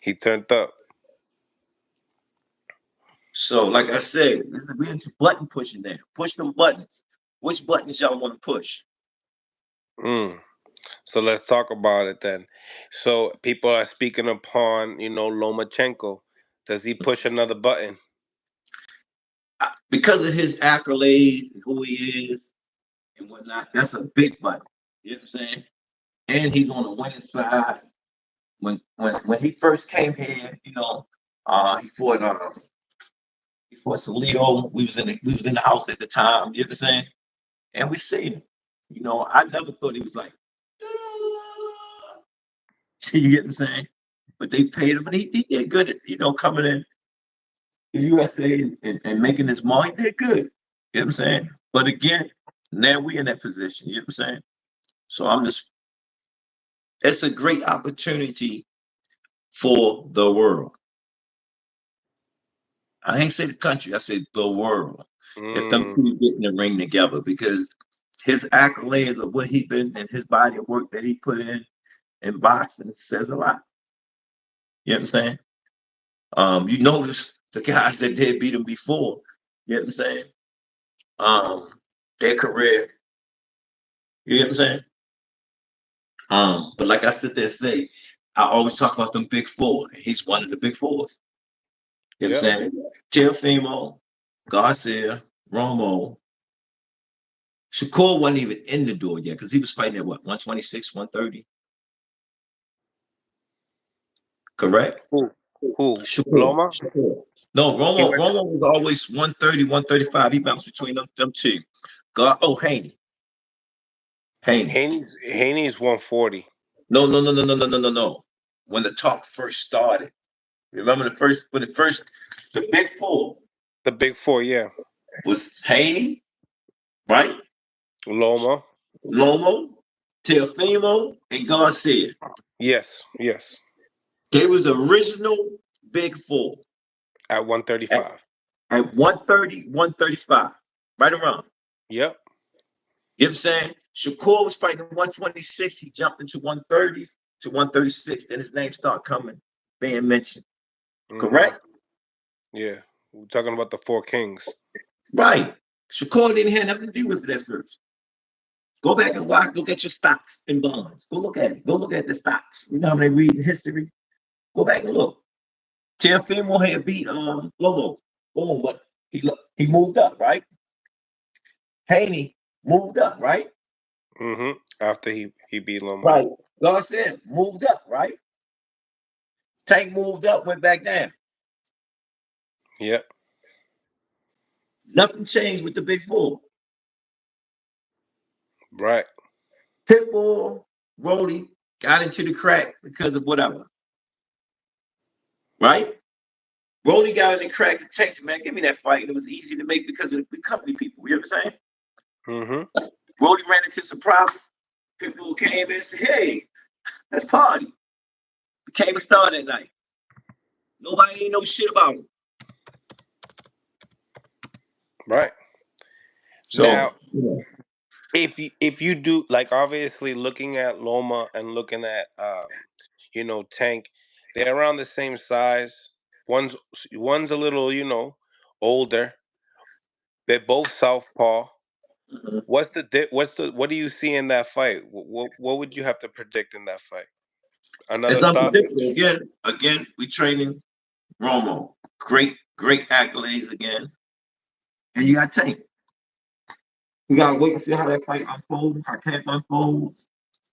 He turned up. So, like I said, we're into button pushing now. Push them buttons. Which buttons y'all want to push? Mm. So let's talk about it then. So people are speaking upon, Lomachenko. Does he push another button? Because of his accolades and who he is and whatnot, that's a big button. You know what I'm saying? And he's on the winning side. When he first came here, he fought Salito. We was in the house at the time. You know what I'm saying? And we seen him. I never thought he was like, you get what I'm saying? But they paid him, and he did good at, coming in the USA and making his money. He did good. You know what I'm saying? But again, now we in that position. You know what I'm saying? So it's a great opportunity for the world. I ain't say the country, I said the world. If them Mm. two get in the ring together, because his accolades of what he been and his body of work that he put in boxing says a lot. You know what I'm saying? You notice the guys that did beat him before. You know what I'm saying? Their career. You know what I'm saying? But like I sit there and say, I always talk about them big four. And he's one of the big fours. You know what Yep. I'm saying? Teofimo, Garcia, Romo. Shakur wasn't even in the door yet because he was fighting at what, 126, 130? Correct? Who? Who? Shakur. Loma? Shakur. No, He Romo went to Romo was always 130, 135. He bounced between them two. Haney. Haney. Haney's 140. No, no, no, no, no, no, no, no, no. When the talk first started. Remember the big four The big four, yeah. was Haney, right? Loma. Lomo, Teofimo, and Garcia. Yes, yes. They was the original big four At at, 135. at 130, 135, right around. Yep. You know what I'm saying? Shakur was fighting 126. He jumped into 130 to 136. Then his name started being mentioned. Mm-hmm. Correct? Yeah. We're talking about the four kings. Right. Shakur didn't have nothing to do with it at first. Go back and look at your stocks and bonds. Go look at it. Go look at the stocks. You know how they read in history? Go back and look. Teofimo had beat Lomo. Boom, but he moved up, right? Haney moved up, right? Mm-hmm. After he beat Loma. Right. Garcia moved up, right? Tank moved up, went back down. Yep. Nothing changed with the big four. Right. Pitbull, Rolly got into the crack because of whatever, right? Rolly got in the crack to text, man, give me that fight. And it was easy to make because of the company people. You know what I'm saying? Mm-hmm. Rolly ran into some problems. Pitbull came in and said, hey, let's party. Became a star that night. Nobody ain't know shit about him. Right. So, Now, if you do, like, obviously looking at Loma and looking at Tank, they're around the same size. One's a little, older. They're both southpaw. mhm. What do you see in that fight? What would you have to predict in that fight? It's Another stoppage? unpredictable. Again, we training Romo. Great accolades again. And you got Tank. We gotta wait and see how that fight unfolds, how camp unfolds,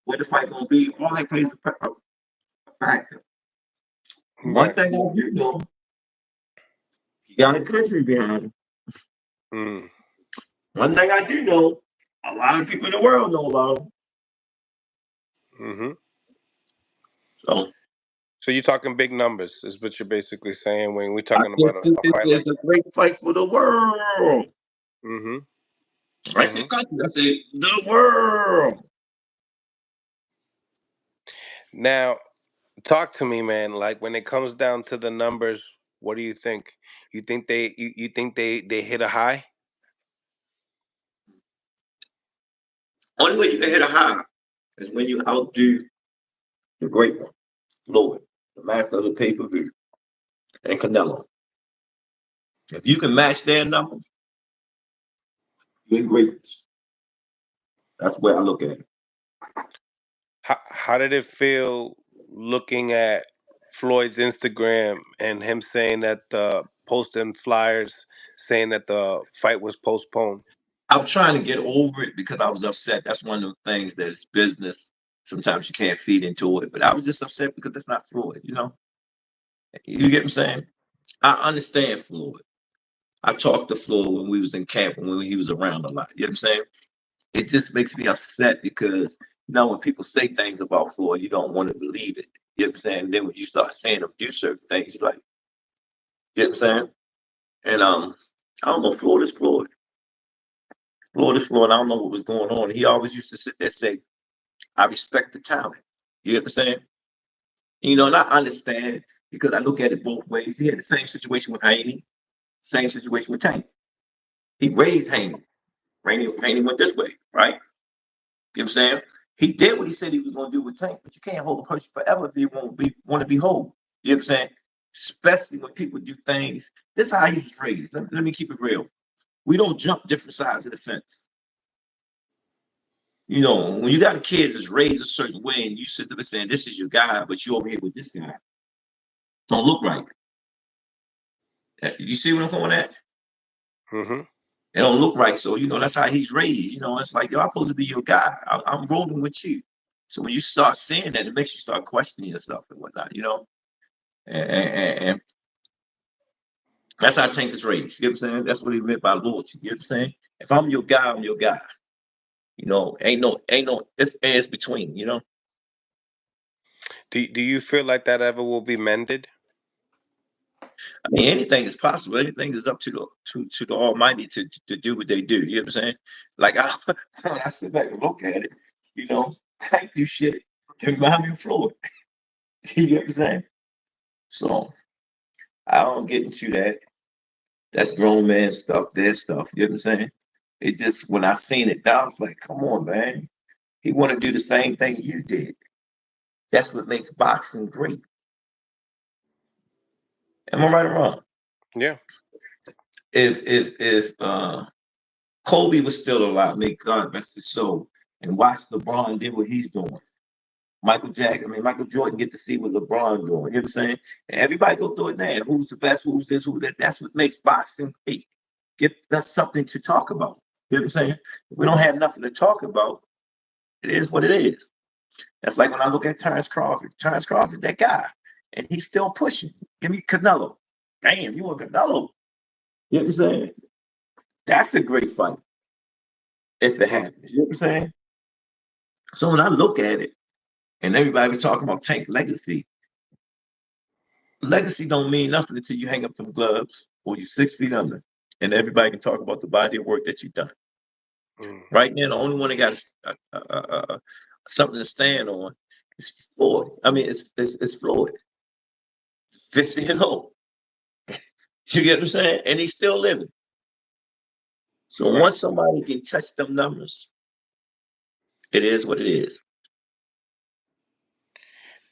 where the fight gonna be. All that plays a factor. One Right. thing I do know, he got a country behind him. Mm. One thing I do know, a lot of people in the world know about him. Mm-hmm. So So you're talking big numbers, is what you're basically saying when we're I talking about just think a this fight is like a that. great fight for the world. Mm-hmm. Right in the Mm-hmm. country. I say the world. Now, talk to me, man. Like when it comes down to the numbers, what do you think? You think they hit a high? Only way you can hit a high is when you outdo the great one, Lord. master of the pay-per-view, and Canelo. If you can match their numbers, you're in greatness. That's the way I look at it. How did it feel looking at Floyd's Instagram and him saying that the posting flyers saying that the fight was postponed? I'm trying to get over it because I was upset. That's one of the things that's business. Sometimes you can't feed into it, but I was just upset because it's not Floyd. You get what I'm saying? I understand Floyd. I talked to Floyd when we was in camp and when he was around a lot. You know what I'm saying? It just makes me upset because when people say things about Floyd, you don't want to believe it. You know what I'm saying? And then when you start saying him do certain things, you're like, you know what I'm saying? And I don't know, Floyd is Floyd. Floyd is Floyd. I don't know what was going on. He always used to sit there and say, I respect the talent. You know what I'm saying? And I understand because I look at it both ways. He had the same situation with Haney, same situation with Tank. He raised Haney. Haney went this way, right? You know what I'm saying? He did what he said he was going to do with Tank, but you can't hold a person forever if you want to be whole. You know what I'm saying? Especially when people do things. This is how he was raised. Let me keep it real. We don't jump different sides of the fence. When you got a kid that's raised a certain way and you sit there saying, this is your guy, but you over here with this guy. Don't look right. You see what I'm going at? Mm-hmm. It don't look right. So, that's how he's raised. It's like, yo, I'm supposed to be your guy. I'm rolling with you. So when you start seeing that, it makes you start questioning yourself and whatnot, and that's how Tank is raised. You know what I'm saying? That's what he meant by loyalty. You know what I'm saying? If I'm your guy, I'm your guy. Ain't no if ands between. Do you feel like that ever will be mended? I mean, anything is possible. Anything is up to the Almighty to do what they do. You know what I'm saying? Like when I sit back and look at it, Tank do shit to remind me of Floyd. You know what I'm saying? So I don't get into that. That's grown man stuff, their stuff. You know what I'm saying? It just when I seen it, I was like, come on, man. He want to do the same thing you did. That's what makes boxing great. Am I right or wrong? Yeah. If Kobe was still alive, may God rest his soul, and watch LeBron did what he's doing. Michael Jordan get to see what LeBron doing. You know what I'm saying? And everybody go through it now. Who's the best? Who's this? Who that? That's what makes boxing great. That's something to talk about. You know what I'm saying? If we don't have nothing to talk about, it is what it is. That's like when I look at Terrence Crawford. Terrence Crawford, that guy, and he's still pushing. Give me Canelo. Damn, you want Canelo? You know what I'm saying? That's a great fight if it happens. You know what I'm saying? So when I look at it, and everybody was talking about Tank legacy, legacy don't mean nothing until you hang up them gloves or you 6 feet under, and everybody can talk about the body of work that you've done. Mm. Right now, the only one that got something to stand on is Floyd. I mean, it's Floyd. 50-0. You get what I'm saying? And he's still living. So Right. once somebody can touch them numbers, it is what it is.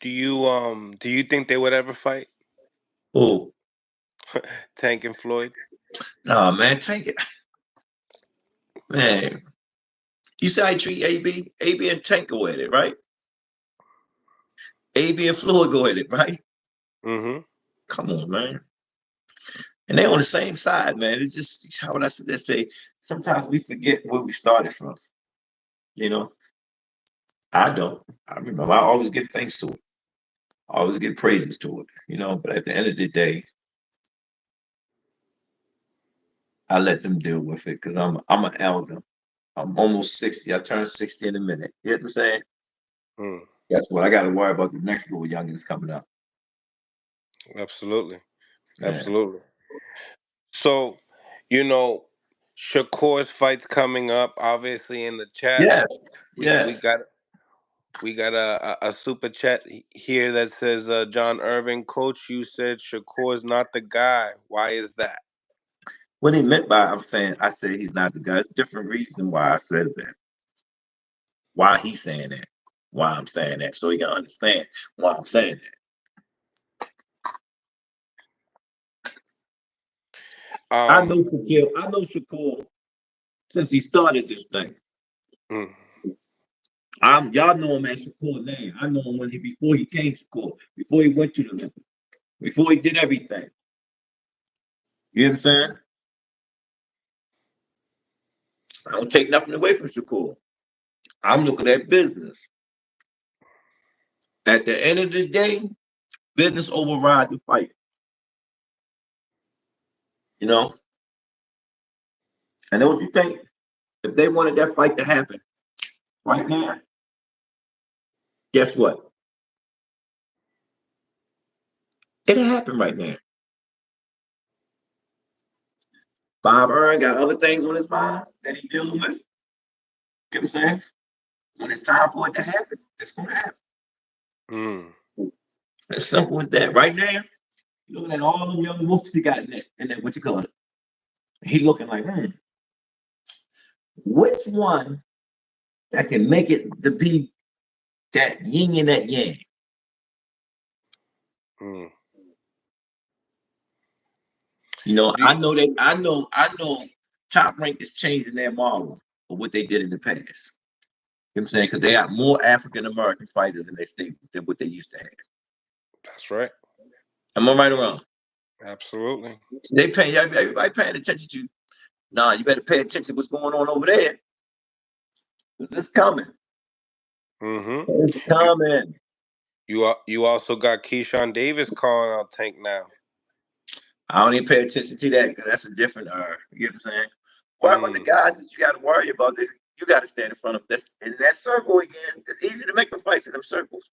Do you think they would ever fight? Oh, Tank and Floyd? nah, man, take it, man. You see how I treat AB? AB and Tank go at it, right? AB and Floyd go at it, right? Mm-hmm. Come on, man. And they're on the same side, man. It's just how I sit there say, sometimes we forget where we started from. You know, I don't. I remember I always give thanks to it. I always give praises to it, but at the end of the day, I let them deal with it because I'm an elder. I'm almost 60. I turn 60 in a minute. You know what I'm saying? Mm. That's what I got to worry about the next little youngins coming up. Absolutely. Yeah. Absolutely. So, you know, Shakur's fight's coming up. Obviously, in the chat, Yes. we we Yes. got we got a super chat here that says, John Irving, Coach, you said Shakur's not the guy. Why is that? What he meant by I say he's not the guy. It's a different reason why I says that. Why he's saying that. Why I'm saying that. So he can understand why I'm saying that. Um. I know Shakur since he started this thing. mm, Y'all know him as Shakur now. I know him before he came Shakur, before he went to the Olympics, before he did everything. You know what I'm saying? I don't take nothing away from Shakur. I'm looking at business. At the end of the day, business override the fight. You know, I know what you think. If they wanted that fight to happen right now, guess what? It'll happen right now. Bob Earn got other things on his mind that he's dealing with. You know what I'm saying? When it's time for it to happen, it's going to happen. mm, As simple as that. Right now, you looking at all the young wolves he got in that what you call it. He looking like, which one that can make it to be that yin and that yang? mm. You know, Do you, I know Top Rank is changing their model of what they did in the past. You know what I'm saying? Because they have more African American fighters in their state than what they used to have. that's right. Am I right or wrong? Absolutely. They paying everybody paying attention to. Nah, you better pay attention to what's going on over there. Because it's coming. Mm-hmm. It's You coming. you also got Keyshawn Davis calling out Tank now. I don't even pay attention to that because that's a different you know what I'm saying? Worry about the Mm, guys that you got to worry about. This you got to stand in front of this in that circle again. It's easy to make the fights in them circles.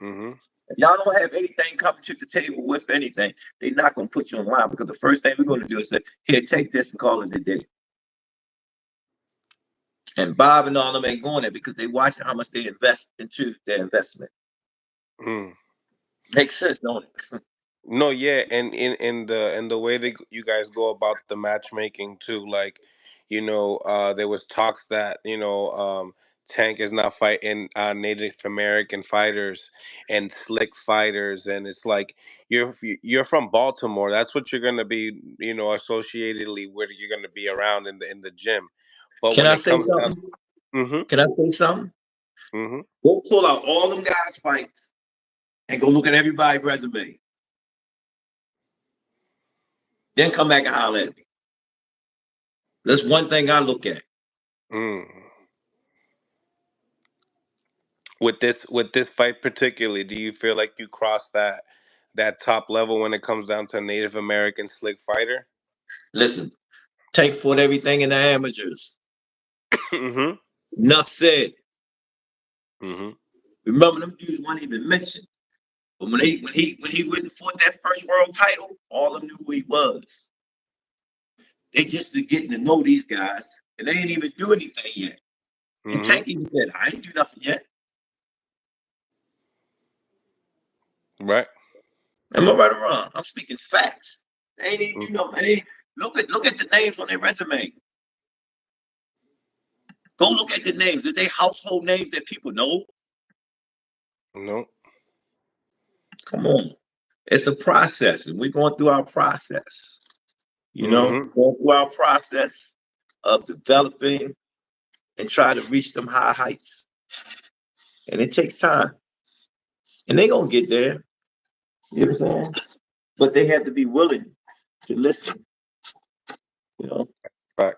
mm-hmm. If y'all don't have anything coming to the table with anything, they're not gonna put you on line because the first thing we're gonna do is say, here, take this and call it a day. And Bob and all them ain't going there because they watching how much they invest into their investment. Mm. Makes sense, don't it? No, yeah, and in the way that you guys go about the matchmaking too, like, there was talks that Tank is not fighting Native American fighters and slick fighters, and it's like you're from Baltimore. That's what you're gonna be, associatedly where you're gonna be around in the gym. But Can when I it say comes down, something? mm-hmm, Can I say something? mm-hmm, Go pull out all them guys' fights and go look at everybody's resume. Then come back and holler at me. That's one thing I look at. mm. With this fight particularly, do you feel like you crossed that top level when it comes down to a Native American slick fighter? Listen, Tank fought everything in the amateurs. Mm-hmm. Enough said. Mm-hmm. Remember, them dudes weren't even mentioned. But when he went and fought that first world title, all of them knew who he was. They just getting to know these guys, and they ain't even do anything yet. And Mm-hmm. Tank even said, "I ain't do nothing yet." Right. Am I right or wrong? I'm speaking facts. They ain't even Mm. do nothing. Look at the names on their resume. Go look at the names. Is they household names that people know? No. Come on. It's a process, and we're going through our process. Mm-hmm. Going through our process of developing and try to reach them high heights. And it takes time. And they're gonna get there. You know what I'm saying? But they have to be willing to listen, you know. Right.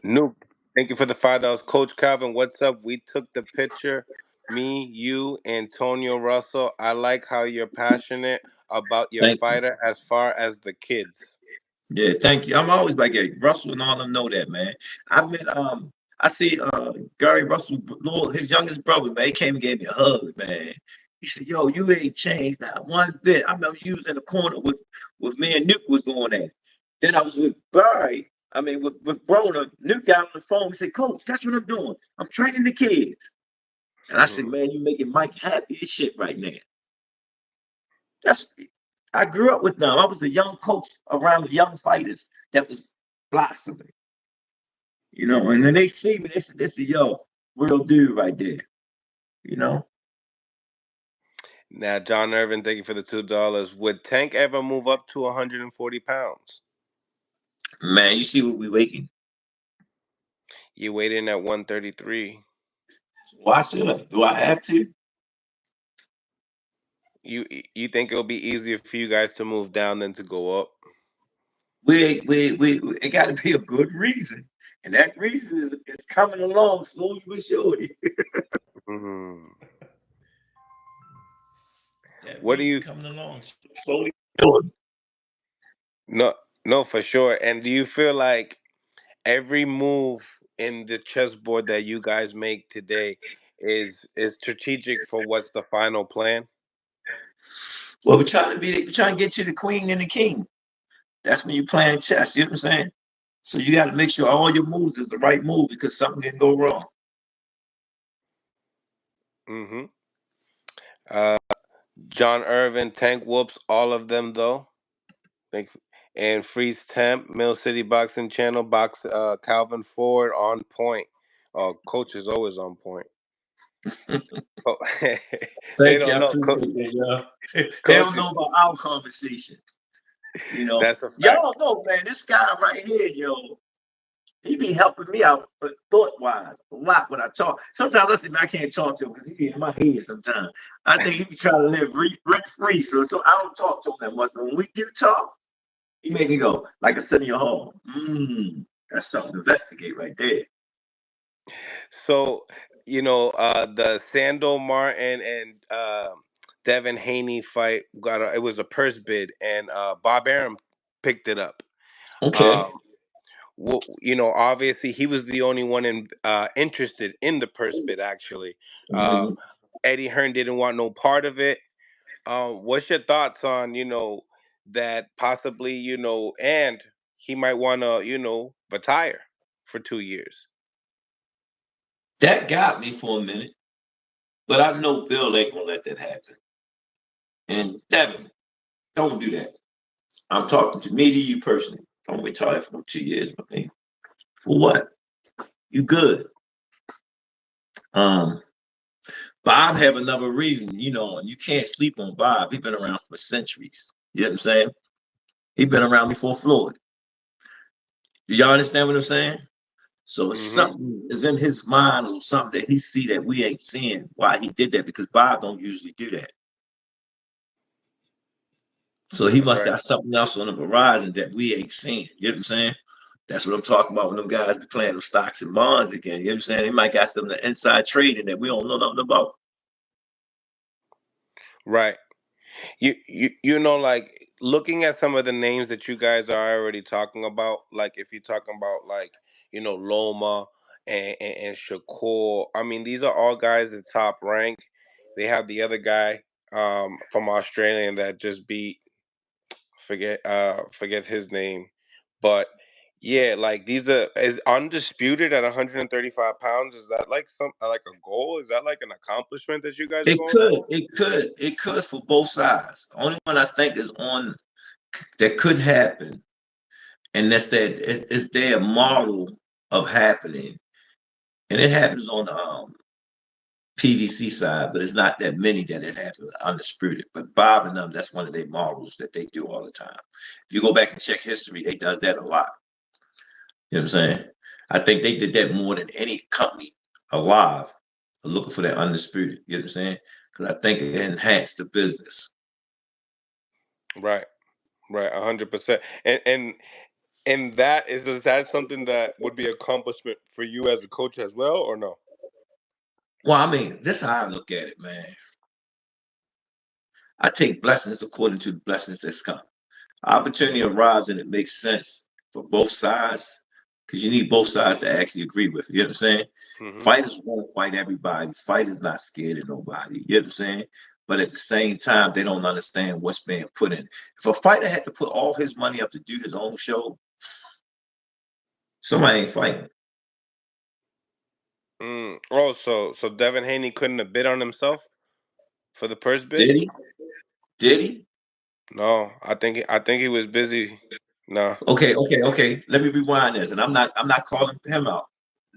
Nope. Thank you for the $5, Coach Calvin. What's up? We took the picture. Me, you, Antonio Russell. I like how you're passionate about your Thank you. fighter as far as the kids. Yeah, thank you. I'm always like, hey, Russell and all them know that, man. I see Gary Russell, his youngest brother, man. He came and gave me a hug, man. He said, "Yo, you ain't changed not one bit." I remember you was in the corner with me and Nuke was going at it. Then I was with Barry. I mean, with Broner. Nuke got on the phone. He said, "Coach, that's what I'm doing. I'm training the kids." And I said, Mm-hmm. "Man, you making Mike happy as shit right now." That's I grew up with them. I was the young coach around the young fighters that was blossoming, and then they see me, they say, yo, real dude right there, you know. Now, John Irvin, thank you for the $2. Would Tank ever move up to 140 pounds? Man, you see what we waking. You weighed in at 133. Why should I? Do I have to? You you think it'll be easier for you guys to move down than to go up? It got to be a good reason, and that reason is coming along slowly but surely. Hmm. That What do reason you? coming along slowly but surely. No, no, for sure. And do you feel like every move in the chessboard that you guys make today is strategic for what's the final plan? Well, we're trying to get you the queen and the king. That's when you're playing chess. You know what I'm saying? So you got to make sure all your moves is the right move because something can go wrong. Hmm. Uh, John Irvin, Tank whoops all of them though. Thank and Freeze Temp, Mill City Boxing Channel, Calvin Ford on point. Oh, coach is always on point. Oh, they Thank you. don't I know. appreciate that, y'all. They Coach, don't know about our conversation. You know, that's a fact. y'all know, man, this guy right here, yo, he be helping me out thought wise a lot when I talk. Sometimes I say, man, I can't talk to him because he be in my head sometimes. I think he be trying to live rent free. So I don't talk to him that much. But when we do talk, he make me go, like I said in your home. That's something to investigate right there. So, the Sandor Martin and Devin Haney fight it was a purse bid, and Bob Arum picked it up. Okay. Um, obviously he was the only one interested in the purse bid. Actually, uh, Mhm. Eddie Hearn didn't want no part of it. What's your thoughts on that possibly and he might want to retire for 2 years? That got me for a minute, but I know Bill ain't gonna let that happen. And Devin, don't do that. I'm talking to me to you personally. Don't retire for 2 years, I mean. For what? You good. Um, Bob have another reason, and you can't sleep on Bob. He's been around for centuries. You know what I'm saying? He been around before Floyd. Do y'all understand what I'm saying? So it's Hmm. something is in his mind or something that he see that we ain't seeing why he did that because Bob don't usually do that. So he That's must right. got something else on the horizon that we ain't seeing. You know what I'm saying? That's what I'm talking about when them guys be playing them stocks and bonds again. You know what I'm saying? They might got some inside trading that we don't know nothing about. Right. Like looking at some of the names that you guys are already talking about, like if you're talking about like Loma and Shakur. I mean, these are all guys at top rank. They have the other guy from Australia that just beat forget his name, but yeah, like these are is undisputed at 135 pounds. Is that like some like a goal? Is that like an accomplishment that you guys are It going could, for? it could, it could for both sides. The only one I think is on that could happen, and that's that it's their model of happening, and it happens on the PVC side, but it's not that many that it happens undisputed. But Bob and them, that's one of their models that they do all the time. If you go back and check history, they does that a lot. You know what I'm saying? I think they did that more than any company alive looking for that undisputed. You know what I'm saying? Because I think it enhanced the business. Right, right, 100%. And that is that something that would be accomplishment for you as a coach as well, or no? Well, I mean, this is how I look at it, man. I take blessings according to the blessings that's come. Opportunity arrives and it makes sense for both sides because you need both sides to actually agree with it. You know what I'm saying? Hmm. Fighters won't fight everybody. Fighters not scared of nobody. You know what I'm saying? But at the same time, they don't understand what's being put in. If a fighter had to put all his money up to do his own show, somebody ain't fighting. Oh, so Devin Haney couldn't have bid on himself for the purse bid? Did he? Did he? No, I think he was busy. No. Okay. Let me rewind this, and I'm not calling him out.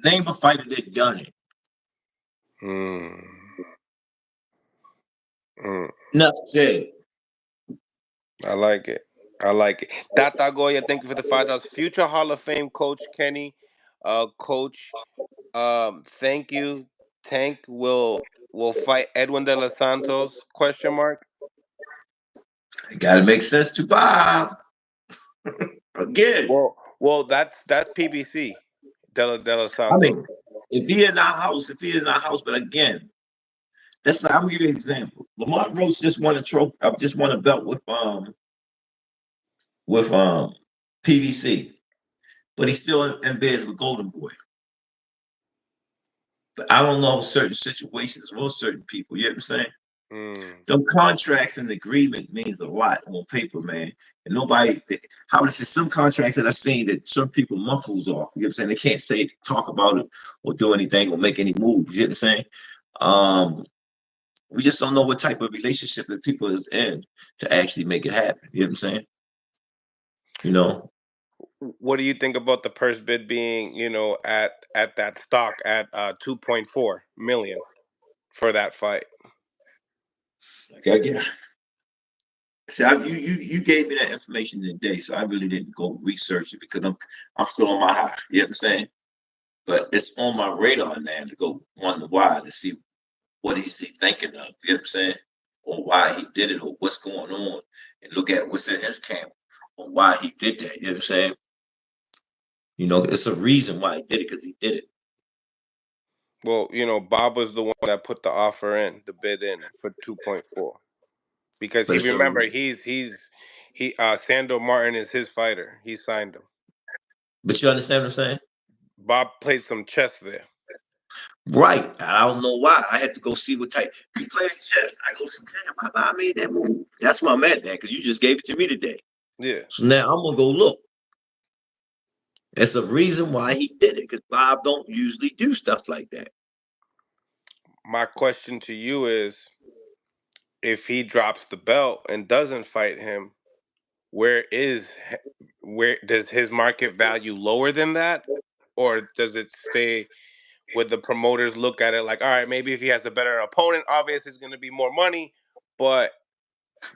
Name a fighter that done it. Mm, Mm, Enough said. I like it. I like it. Tata Goya, thank you for the $5. Future Hall of Fame coach Kenny, coach. Thank you. Tank will fight Edwin de los Santos? Question mark. It got to make sense to Bob. Again, Well, that's PBC. De los I Santos. mean, if he in our house, but again, that's not. I'm gonna give you an example. Lamont Rose just won a trophy. Just won a belt with PVC, but he's still in bed with Golden Boy. But I don't know certain situations or certain people. You know what I'm saying? Mm. Them contracts and agreement means a lot on paper, man. And nobody, how would I say, some contracts that I've seen that some people muffles off. You know what I'm saying? They can't say, talk about it, or do anything, or make any moves. You know what I'm saying? Um, we just don't know what type of relationship that people is in to actually make it happen. You know what I'm saying? You know, What do you think about the purse bid being, at that stock at 2.4 million for that fight? like I get. See, you gave me that information today, so I really didn't go research it because I'm still on my high. You know what I'm saying? But it's on my radar now to go wonder why to see what is he thinking of. You know what I'm saying? Or why he did it, or what's going on, and look at what's in his camp, or why he did that. You know what I'm saying? You know, it's a reason why he did it because he did it. Well, Bob was the one that put the offer in, the bid in for 2.4, because But he it's a remember he Sandor Martin is his fighter. He signed him. but you understand what I'm saying? Bob played some chess there. Right. I don't know why. I had to go see what type he played chess. I go, damn, how I made that move. That's why I'm at now, because you just gave it to me today. Yeah. So now I'm gonna go look. It's a reason why he did it, because Bob don't usually do stuff like that. My question to you is, if he drops the belt and doesn't fight him, where is where does his market value lower than that, or does it stay? Would the promoters look at it like, all right, maybe if he has a better opponent, obviously it's going to be more money, but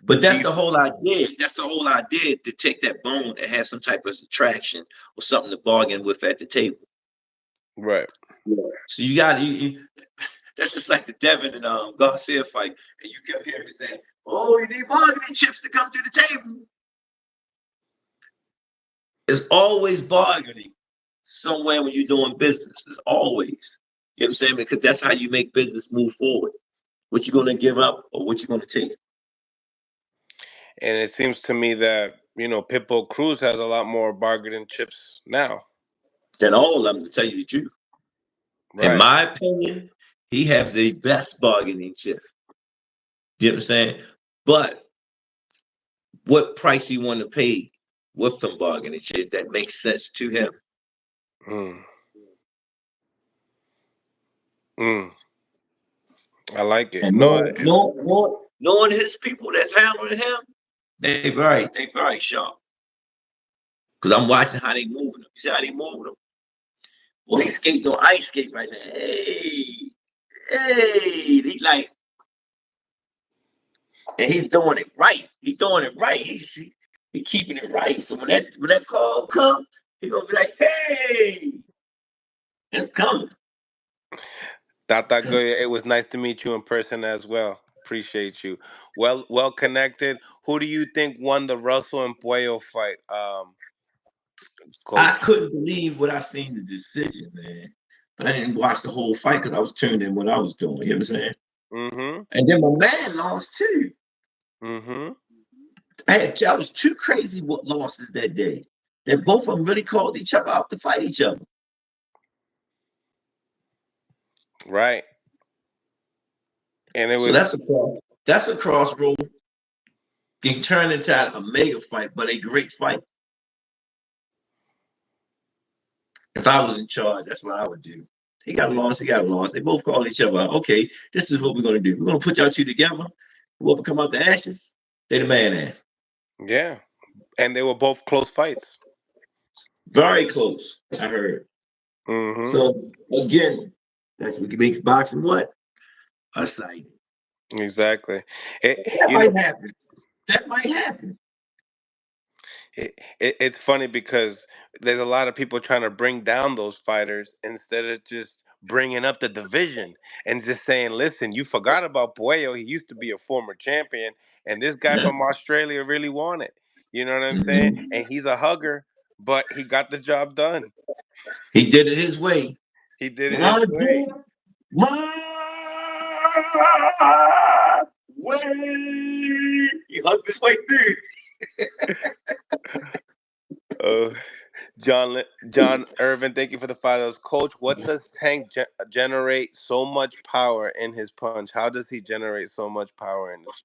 But that's the these whole idea. That's the whole idea to take that bone and have some type of attraction or something to bargain with at the table. right. So you got that's just like the Devin and Garcia fight, and you kept hearing me saying, "Oh, you need bargaining chips to come to the table." It's always bargaining somewhere when you're doing business. It's always. You know what I'm saying? Because that's how you make business move forward. What you're gonna give up or what you're gonna take. And it seems to me that Pitbull Cruz has a lot more bargaining chips now. Then all of them, to tell you the truth. In Right. my opinion, he has the best bargaining chip. You know what I'm saying? But what price he want to pay with them bargaining chips that makes sense to him. Mm. Mm. I like it. And No, knowing his people that's handling him, they very sharp. Because I'm watching how they moving them. You see how they moving them? Well, he skating on ice skate right now. Hey, he like, and he's doing it right. He's doing it right. He keeping it right. So when that call come, he gonna be like, hey, it's coming. Tata Goya, it was nice to meet you in person as well. Appreciate you. Well connected. Who do you think won the Russell and Puello fight, I coach? couldn't believe what I seen the decision, man. But I didn't watch the whole fight because I was tuned in what I was doing. You know what I'm saying? Mm-hmm. And then my man lost too. Mm-hmm. I was two crazy losses that day. That both of them really called each other out to fight each other. Right. And it So was that's a crossroad. Can turn into a mega fight, but a great fight. If I was in charge, that's what I would do. He got lost. He got lost. They both called each other out. Okay, this is what we're gonna do. We're gonna put y'all two together. Whoever come out the ashes, they the man ass. yeah. And they were both close fights. Very close. I heard. Mm-hmm. So again, that's what makes boxing what? Exciting. Exactly. It, That you know, might happen. That might happen. it's funny because there's a lot of people trying to bring down those fighters instead of just bringing up the division and just saying, "Listen, you forgot about Puello. He used to be a former champion, and this guy Yeah. from Australia really won it." You know what I'm saying? Mhm. And he's a hugger, but he got the job done. He did it his way. He did it And I his do way. it my way. He hugged his way through. Uh, John Irvin, thank you for the $5, Coach. What does Tank generate so much power in his punch? How does he generate so much power in his?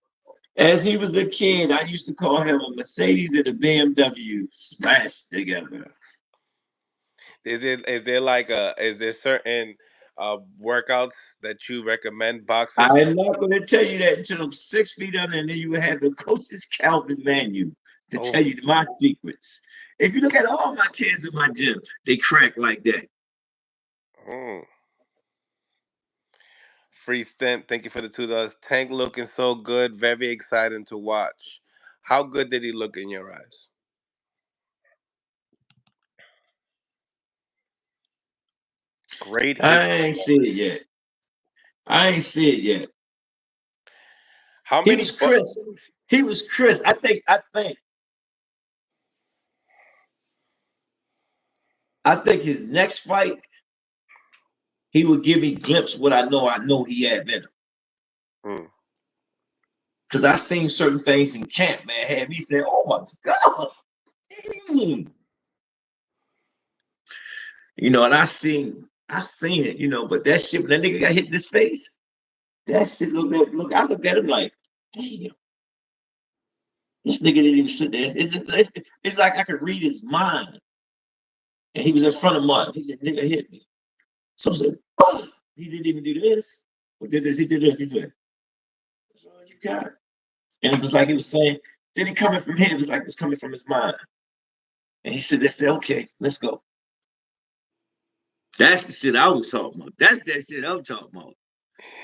As he was a kid, I used to call him a Mercedes and a BMW smashed together. Is there certain workouts that you recommend boxers to I'm not going to tell you that until I'm 6 feet under, and then you will have the coach's Calvin manual to oh, tell you my secrets. If you look at all my kids in my gym, they crack like that. mm. Free stamp, thank you for the $2. Tank looking so good, very exciting to watch. How good did he look in your eyes? Great hit. I ain't see it yet. I ain't see it yet. How He many was crisp. He was crisp. I think his next fight, he will give me glimpse what I know he had in him. mm. Because I seen certain things in camp, man, had me saying, oh my God. Mm. And I seen it, but that shit, when that nigga got hit in his face, that shit I looked at him like, damn, this nigga didn't even sit there. It's like I could read his mind. And he was in front of mine. He said, nigga hit me. So I said, oh, he didn't even do this. Or did this, he did this. He said, that's all you got. And it was like he was saying, then he coming from here, it was like it was coming from his mind. And he said, they said, okay, let's go. That's the shit I was talking about. That's that shit I'm talking about.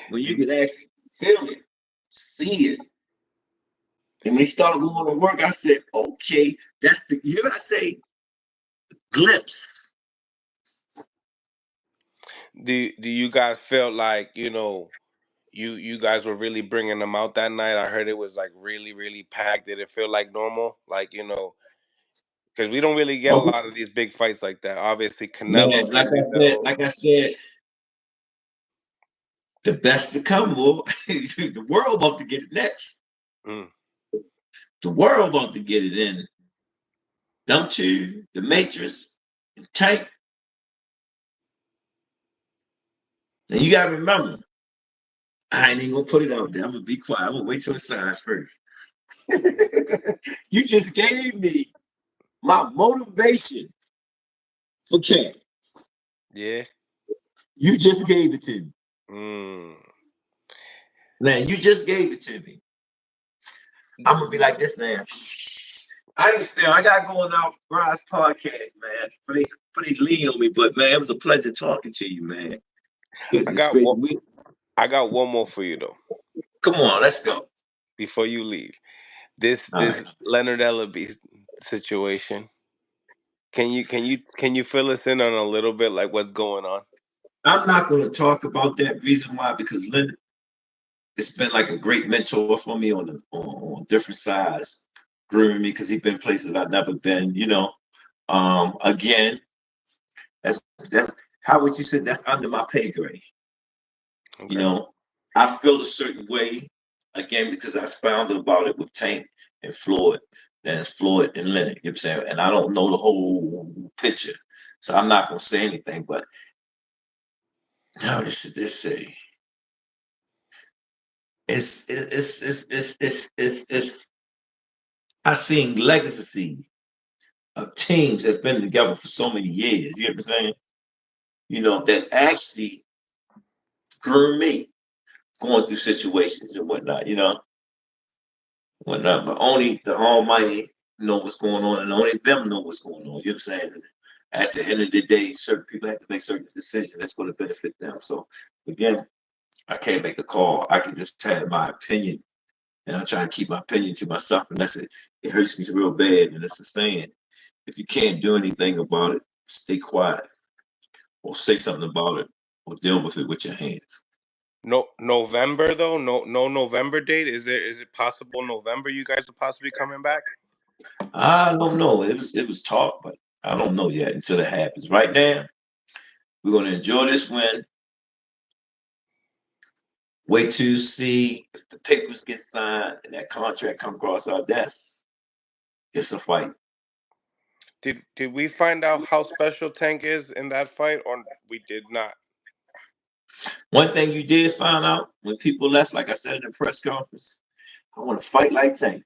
When you Do, can actually feel it, see it. And when he started going to work, I said, okay, that's you hear what I say? Glimpse. do you guys feel like you guys were really bringing them out that night? I heard it was like really really packed. Did it feel like normal? Like because we don't really get a Oh, lot of these big fights like that. Obviously, man, Canelo and Canelo. like I said, the best to come, boy. The world about to get it next. Mm. The world about to get it in. Them two, the Matrix, the Tank. And you gotta remember, I ain't even gonna put it out there. I'm gonna be quiet. I'm gonna wait till it signs first. You just gave me my motivation for camp. Yeah. You just gave it to me. Mm. Man, you just gave it to me. I'm gonna be like this now. I understand. I got going out Rise podcast, man. Please lean on me, but man, it was a pleasure talking to you, man. I Goodness got gracious. one. I got one more for you though. Come on, let's go. Before you leave, this All right. this Leonard Ellaby situation. Can you fill us in on a little bit like what's going on? I'm not gonna talk about that reason why because Lynn, it's been like a great mentor for me on different sides, grooming me because he's been places I've never been. Again, that's how would you say that's under my pay grade. You Okay. know, I feel a certain way again because I found about it with Tank and Floyd, then it's Floyd and Leonard. You know what I'm saying? And I don't know the whole picture, so I'm not gonna say anything. But now this say it's I seen legacy of teams that's been together for so many years. You know what I'm saying? That actually grew me going through situations and whatnot. But only the Almighty know what's going on, and only them know what's going on. You know what I'm saying? At the end of the day, certain people have to make certain decisions that's going to benefit them. So again, I can't make the call. I can just have my opinion, and I try to keep my opinion to myself. And that's it. It hurts me real bad. And it's a saying: if you can't do anything about it, stay quiet or say something about it or deal with it with your hands. No November though. No November date. Is it possible November you guys are possibly coming back? I don't know. It was talk, but I don't know yet until it happens. Right now, we're gonna enjoy this win. Wait to see if the papers get signed and that contract come across our desk. It's a fight. Did we find out how special Tank is in that fight, or we did not? One thing you did find out when people left, like I said in the press conference, I want to fight like Tank.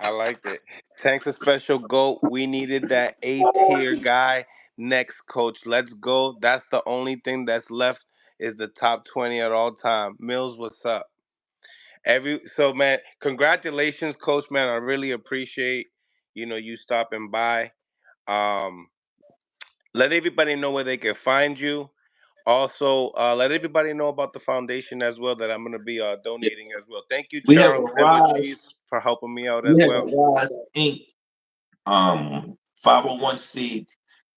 I liked it. Tank's a special goat. We needed that A tier guy next, coach. Let's go. That's the only thing that's left is the top 20 at all time. Mills, what's up? Man, congratulations, coach, man. I really appreciate, you stopping by. Um, let everybody know where they can find you. Also, let everybody know about the foundation as well that I'm going to be donating Yes. as well. Thank you, We have a Charles Edward Rise, Cheese, for helping me out we as have a well. Rise Inc. 501c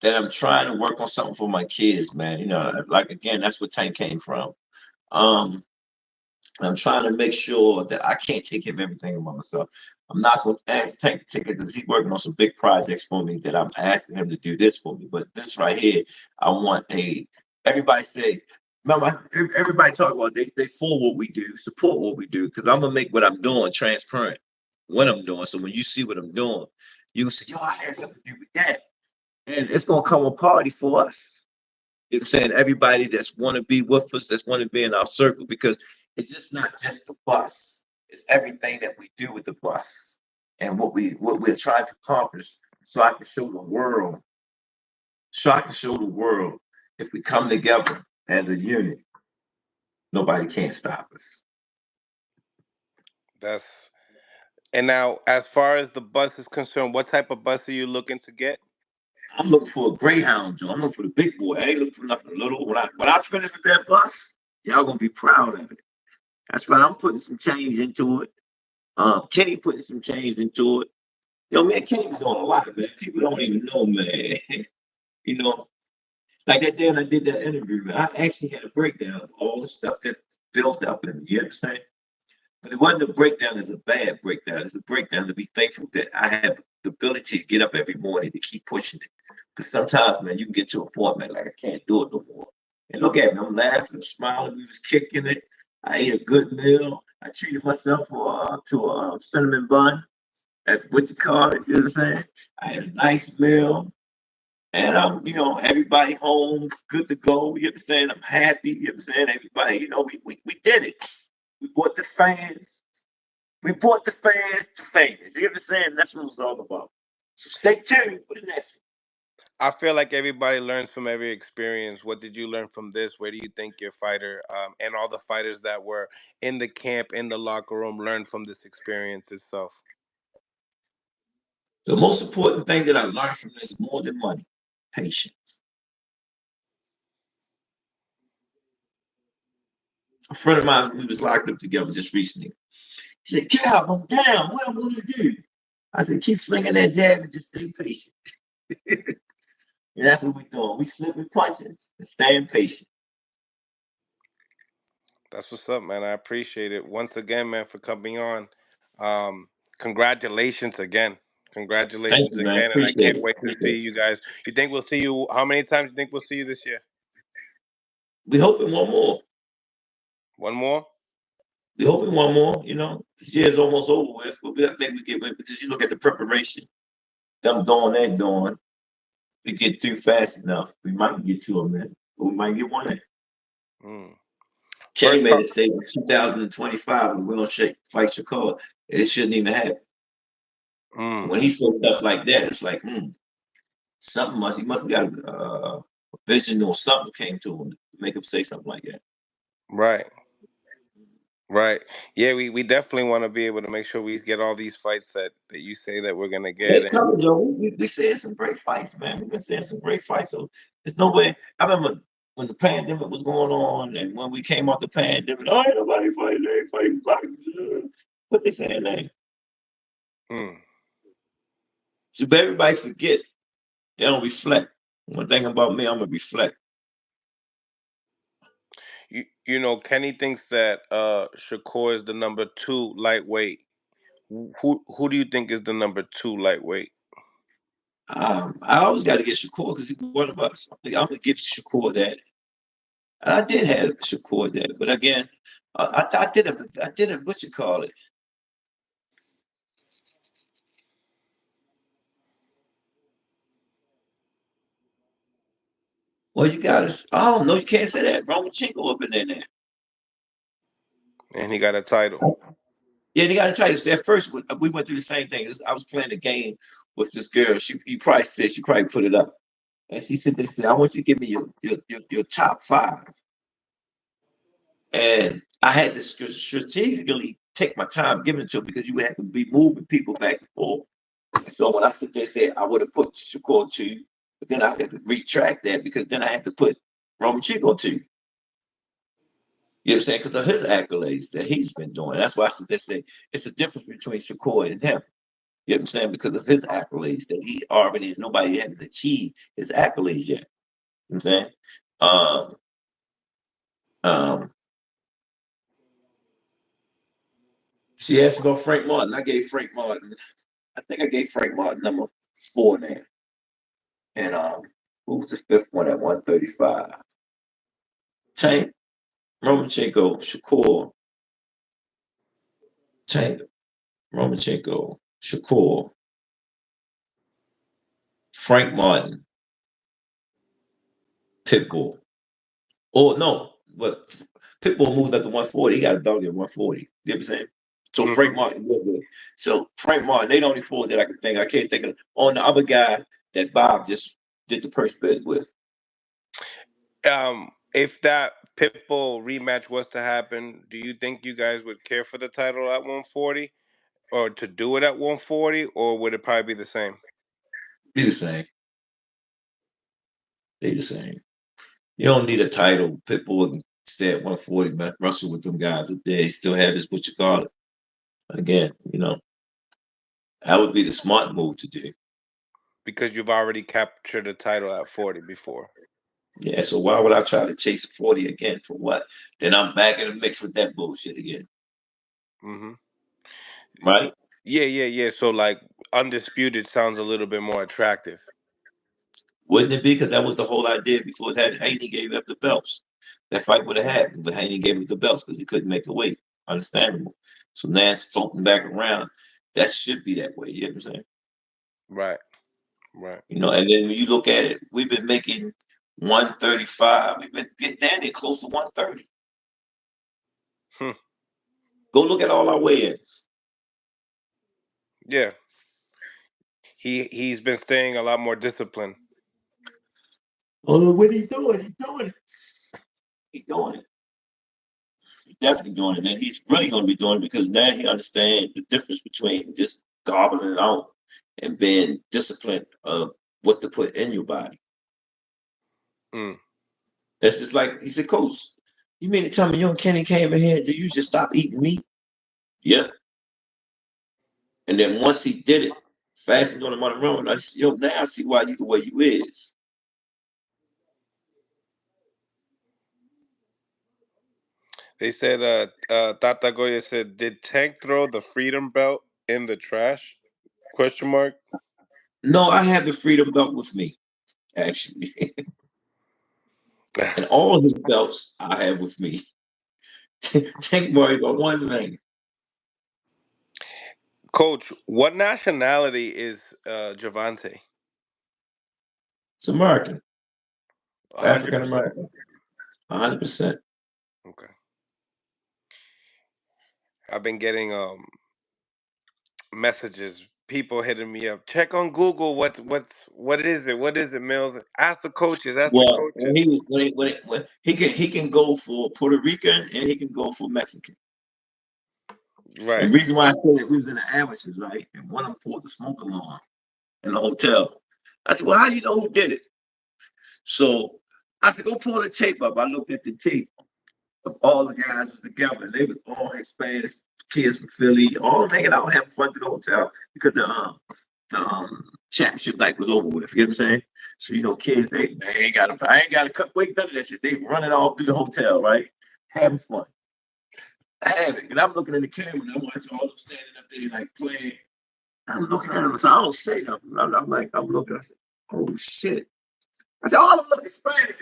that I'm trying to work on something for my kids, man. Like again, that's where Tank came from. Um, I'm trying to make sure that I can't take care of everything by myself. I'm not going to ask Tank to take it because he's working on some big projects for me that I'm asking him to do this for me. But this right here, I want everybody say, remember, everybody talk about they for what we do, support what we do, because I'm going to make what I'm doing transparent what I'm doing. So when you see what I'm doing, you can say, yo, I had something to do with that. And it's going to come a party for us. You know what I'm saying? Everybody that's want to be with us, that's want to be in our circle, because it's just not just the bus. It's everything that we do with the bus and what we're trying to accomplish. So I can show the world. So I can show the world if we come together as a unit, nobody can stop us. That's And now, as far as the bus is concerned, what type of bus are you looking to get? I'm looking for a Greyhound, Joe. I'm looking for the big boy. I ain't looking for nothing little. When I finish with that bus, y'all gonna be proud of it. That's right. I'm putting some change into it. Kenny putting some change into it. Yo, man, Kenny was doing a lot, man. People don't even know, man. you know, like that day when I did that interview, man, I actually had a breakdown of all the stuff that built up in me. You understand? But it wasn't a breakdown as a bad breakdown. It's a breakdown to be thankful that I have the ability to get up every morning to keep pushing it. Because sometimes, man, you can get to a point, man, like I can't do it no more. And look at me, I'm laughing, I'm smiling, we was kicking it. I ate a good meal. I treated myself to a cinnamon bun at what you call it, you know what I'm saying? I had a nice meal. And everybody home, good to go. You know what I'm saying? I'm happy. You know what I'm saying? Everybody, we did it. We brought the fans. We brought the fans to fans. You know what I'm saying? That's what it's all about. So stay tuned for the next one. I feel like everybody learns from every experience. What did you learn from this? Where do you think your fighter and all the fighters that were in the camp, in the locker room, learned from this experience itself? The most important thing that I learned from this more than money, patience. A friend of mine, we was locked up together just recently. He said, Cal, I'm down. What am I going to do? I said, keep slinging that jab and just stay patient. And that's what we're doing. We slipping punches and staying patient. That's what's up, man. I appreciate it. Once again, man, for coming on. Um, Congratulations again. Thank Congratulations you, man. again. And I Appreciate can't it. wait to Appreciate see it. you guys. You think we'll see you? How many times do you think we'll see you this year? We hoping one more. One more? We hoping one more. This year's almost over with. But I think we get with because you look at the preparation. Them doing that doing. We get through fast enough. We might get to a minute. But we might get one in. Mm. Kenny First made time. a statement 2025 when we're gonna fight Shakur. It shouldn't even happen. Mm. When he says stuff like that, it's like, something he must have got a vision or something came to him to make him say something like that. Right. Right. Yeah, we definitely want to be able to make sure we get all these fights that you say that we're gonna They get. coming, Joe. We seeing some great fights, man. We've been seeing some great fights. So there's no way. I remember when the pandemic was going on, and when we came out the pandemic, oh, ain't nobody fighting, they ain't fighting boxing. What they saying now? Mm. So but everybody forget. They don't reflect. One thing about me, I'm gonna reflect. Kenny thinks that Shakur is the number two lightweight. Who do you think is the number two lightweight? I always got to get Shakur because he's one of us. I'm gonna give Shakur that. I did have Shakur that, but again, I did a what you call it? Well, you got to. Oh no, you can't say that. Romachenko up in there now. And he got a title. Yeah, you got to tell you. At first, we went through the same thing. I was playing a game with this girl. You probably said she probably put it up, and she said, "They said I want you to give me your top five." And I had to strategically take my time giving it to her because you would have to be moving people back and forth. So when I sit there, said I would have put Shakur two, but then I had to retract that because then I had to put Romachenko two. You know what I'm saying? Because of his accolades that he's been doing. That's why I said they say it's a difference between Shakur and him. You know what I'm saying? Because of his accolades that he already nobody hadn't achieved his accolades yet. You know what I'm saying? Um, um, she asked about Frank Martin. I gave Frank Martin. I think I gave Frank Martin number four there. And who's the fifth one at 135? Tank, Romachenko, Shakur, Tank, Romachenko, Shakur, Frank Martin, Pitbull. Oh no, but Pitbull moved up to 140. He got a dog at 140. You know what I'm saying? So Hmm. Frank Martin, so Frank Martin, they the only four that I can think. I can't think of on the other guy that Bob just did the purse bid with. If that Pitbull rematch was to happen, do you think you guys would care for the title at 140, or to do it at 140, or would it probably be the same? Be the same. They the same. You don't need a title. Pitbull can stay at 140, man. Wrestle with them guys up there. He still have his what you call it. Again, that would be the smart move to do. Because you've already captured the title at 40 before. Yeah, so why would I try to chase 40 again for what? Then I'm back in the mix with that bullshit again. Hmm. Right? Yeah, yeah, yeah. So like undisputed sounds a little bit more attractive. Wouldn't it be? Because that was the whole idea before that Haney gave up the belts. That fight would have happened, but Haney gave up the belts because he couldn't make the weight. Understandable. So now it's floating back around. That should be that way. You know what I'm saying? Right, right. And then when you look at it, we've been making 135. We've been getting down there close to 130. Hmm. Go look at all our weigh-ins. Yeah, he's been staying a lot more disciplined. Oh, what he doing? He's doing it. He's doing it. He's definitely doing it. And he's really going to be doing it because now he understands the difference between just gobbling it out and being disciplined of what to put in your body. Mm. That's just like he said, Coach, you mean to tell me young Kenny came in here and you just stop eating meat? Yep. And then once he did it, fasting on the money run, I said, now I see why you the way you is. They said, Tata Goya said, "Did Tank throw the freedom belt in the trash?" Question mark. No, I have the freedom belt with me, actually. And all his belts I have with me. Tank worry about one thing. Coach, what nationality is Gervonta? It's American, 100%. African American, 100%. Okay. I've been getting messages, people hitting me up. Check on Google. What is it? What is it, Mills? Ask the coaches. Ask the Well, when coaches. he was when he can go for Puerto Rican and he can go for Mexican. Right. And the reason why I said that we was in the amateurs, right? And one of them pulled the smoke alarm in the hotel. I said, well, how do you know who did it? So I said, go pull the tape up. I looked at the tape of all the guys was together. They was all Hispanic kids from Philly, all hanging out having fun to the hotel because the championship night was over with. You know what I'm saying? So kids they ain't got to I ain't got to cut wait none of that shit. They running all through the hotel, right? Having fun. Having. And I'm looking at the camera and I'm watching all them standing up there like playing. I'm looking at them, so I don't say nothing. I'm looking. I said, "Oh shit!" I said, "All of them looking Spanish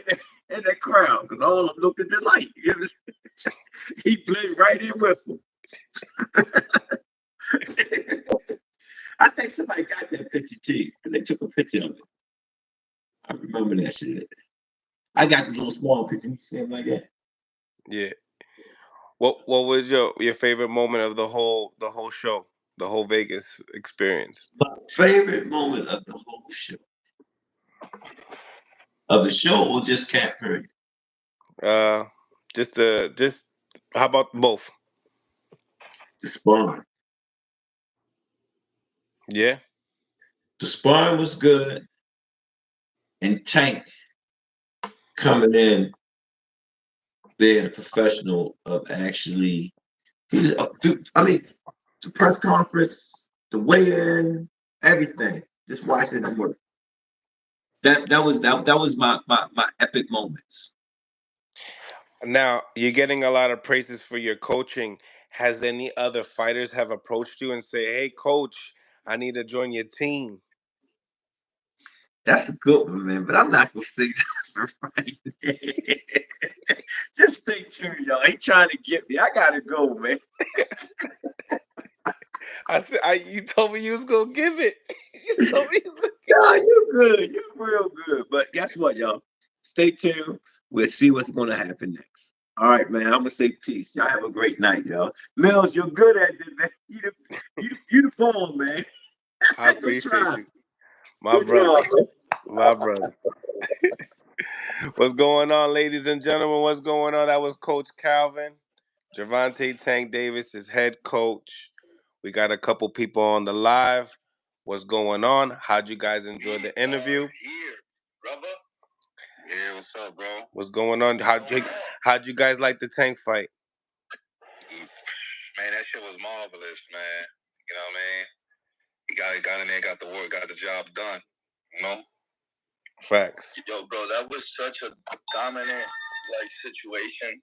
in that crowd because all of them looked at the light." You know he played right in with them. I think somebody got that picture too, and they took a picture of it. I remember that shit. I got the little small picture. You see him like that? Yeah. What was your favorite moment of the whole show, the whole Vegas experience? My favorite moment of the whole show, of the show, or just Cat Perry? Uh, just how about both? The sparring. Yeah. The sparring was good, and Tank coming in there, the professional of actually. He was, I mean, the press conference, the weigh-in, everything. Just watching him work. That was my epic moments. Now you're getting a lot of praises for your coaching. Has any other fighters have approached you and say, "Hey, coach, I need to join your team"? That's a good one, man. But I'm not gonna say that right. Just stay tuned, y'all. He trying to get me. I gotta go, man. I said, you told me you was gonna give it. You told me you was gonna give Nah, you good. You real good. But guess what, y'all? Stay tuned. We'll see what's gonna happen next. All right, man. I'm gonna say peace. Y'all have a great night, y'all. Mills, you're good at this, man. You the phone, man. I Good appreciate try. you, my Good brother, job, man. my brother. What's going on, ladies and gentlemen? What's going on? That was Coach Calvin. Gervonta Tank Davis is head coach. We got a couple people on the live. What's going on? How'd you guys enjoy the interview? Here, brother. Yeah, what's up, bro? What's going on? How'd you guys like the Tank fight? Man, that shit was marvelous, man. You know what I mean? He got in there, got the work, got the job done. You know? Facts. Yo, bro, that was such a dominant situation.